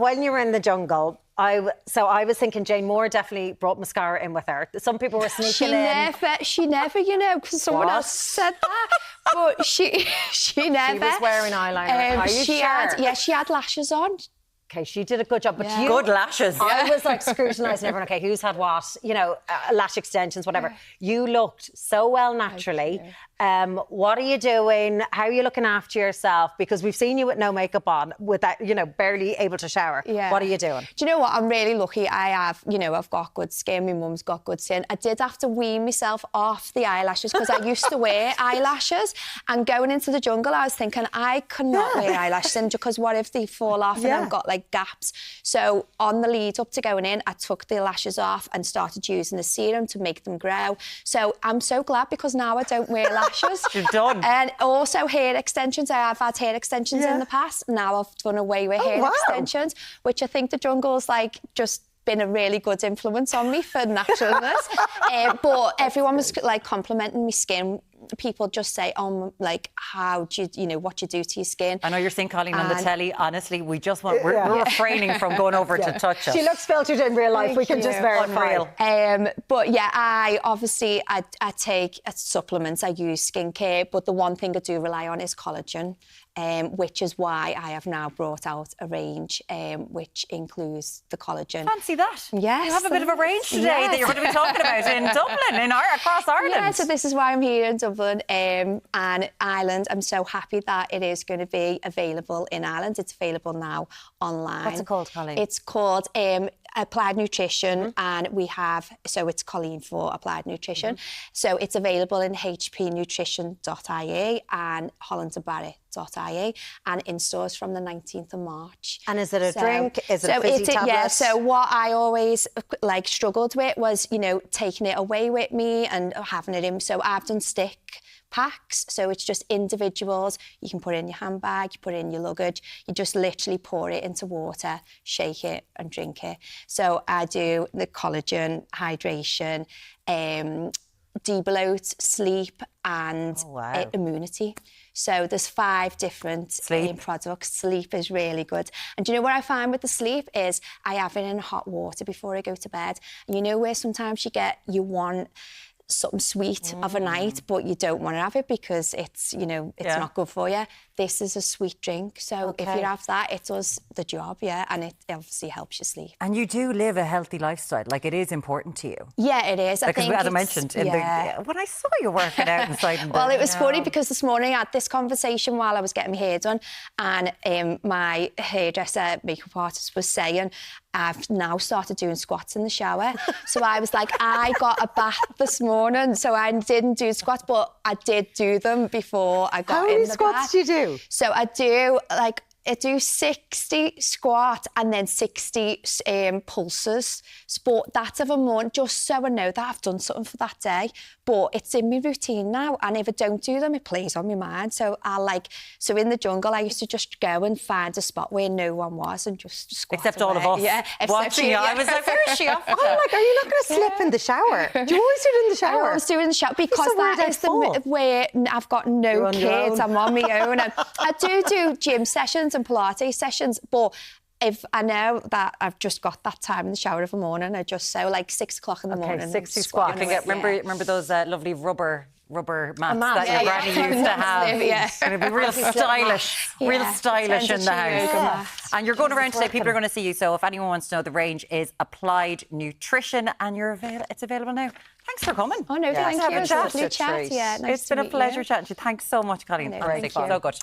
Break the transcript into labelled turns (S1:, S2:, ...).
S1: When you were in the jungle, I was thinking Jane Moore definitely brought mascara in with her. Some people were sneaking in.
S2: She never, you know, because someone else said that. But she never.
S1: She was wearing eyeliner. Are you sure?
S2: She had lashes on.
S1: Okay, she did a good job, but you...
S3: Good lashes.
S1: I was like scrutinising everyone, okay, who's had what, you know, lash extensions, whatever. You looked so well naturally. What are you doing? How are you looking after yourself? Because we've seen you with no makeup on, with that, you know, barely able to shower.
S2: Yeah.
S1: What are you doing?
S2: Do you know what? I'm really lucky. I have, you know, I've got good skin. My mum's got good skin. I did have to wean myself off the eyelashes because I used to wear eyelashes. And going into the jungle, I was thinking, I cannot wear eyelashes in because what if they fall off and I've got like gaps? So on the lead up to going in, I took the lashes off and started using the serum to make them grow. So I'm so glad because now I don't wear lashes.
S3: You're done.
S2: And also hair extensions. I have had hair extensions in the past. Now I've done away with hair extensions, which I think the jungle's like just been a really good influence on me for naturalness. But everyone was like complimenting my skin. People just say, oh, like, how do you know, what you do to your skin?
S3: I know you're seeing Coleen on the telly. Honestly, we just want, we're refraining from going over to touch us.
S1: She looks filtered in real life. We can just verify.
S3: Unreal.
S2: But yeah, I take supplements. I use skincare, but the one thing I do rely on is collagen. Which is why I have now brought out a range which includes the collagen.
S3: Fancy that.
S2: Yes.
S3: You have a bit of a range today that you're going to be talking about in Dublin, across Ireland.
S2: Yeah, so this is why I'm here in Dublin and Ireland. I'm so happy that it is going to be available in Ireland. It's available now online.
S1: What's it called, Coleen?
S2: It's called Applied Nutrition, and we have, so it's Coleen for Applied Nutrition. So it's available in hpnutrition.ie and hollandandbarrett.ie and in stores from the 19th of March.
S1: And is it a drink? Is it a fizzy tablet?
S2: Yeah, so what I always like struggled with was, you know, taking it away with me and having it in. So I've done stick packs, so it's just individuals. You can put it in your handbag, you put it in your luggage, you just literally pour it into water, shake it and drink it. So I do the collagen, hydration, de-bloat, sleep and immunity. So there's 5 different products. Sleep is really good. And do you know what I find with the sleep is I have it in hot water before I go to bed. And you know where sometimes you want something sweet of a night, but you don't want to have it because it's, you know, it's not good for you. This is a sweet drink, so if you have that, it does the job, and it obviously helps you sleep.
S3: And you do live a healthy lifestyle, like it is important to you.
S2: Yeah, it is.
S3: Because as I mentioned, when I saw you working out inside.
S2: Well, it was funny because this morning I had this conversation while I was getting my hair done, and my hairdresser, makeup artist, was saying, I've now started doing squats in the shower. So I was like, I got a bath this morning, so I didn't do squats, but I did do them before I got in the bath.
S1: How many squats do you do?
S2: So I do 60 squat and then 60 pulses. But that's of a morning, just so I know that I've done something for that day. But it's in my routine now, and if I don't do them, it plays on my mind. So so in the jungle, I used to just go and find a spot where no one was and just squat
S3: Except
S2: away.
S3: all of us watching you. I was like, where is she off to?
S1: I'm like, are you not going to slip in the shower? Do you always do it in the shower?
S2: I always do it in the shower because that is where I've got no kids. I'm on my own. And I do gym sessions and Pilates sessions, but if I know that I've just got that time in the shower of a morning, I just like 6 o'clock in the morning.
S3: 60 squats. Remember those lovely rubber mats that your granny used to have? It's going to be real stylish, in the house. And you're going around today, people are going to see you. So if anyone wants to know, the range is Applied Nutrition, and it's available now. Thanks for coming.
S2: Oh no, thank you. It was a lovely chat.
S3: It's been a pleasure chatting to you. Thanks so much, Coleen.
S2: Thank you.
S3: So good.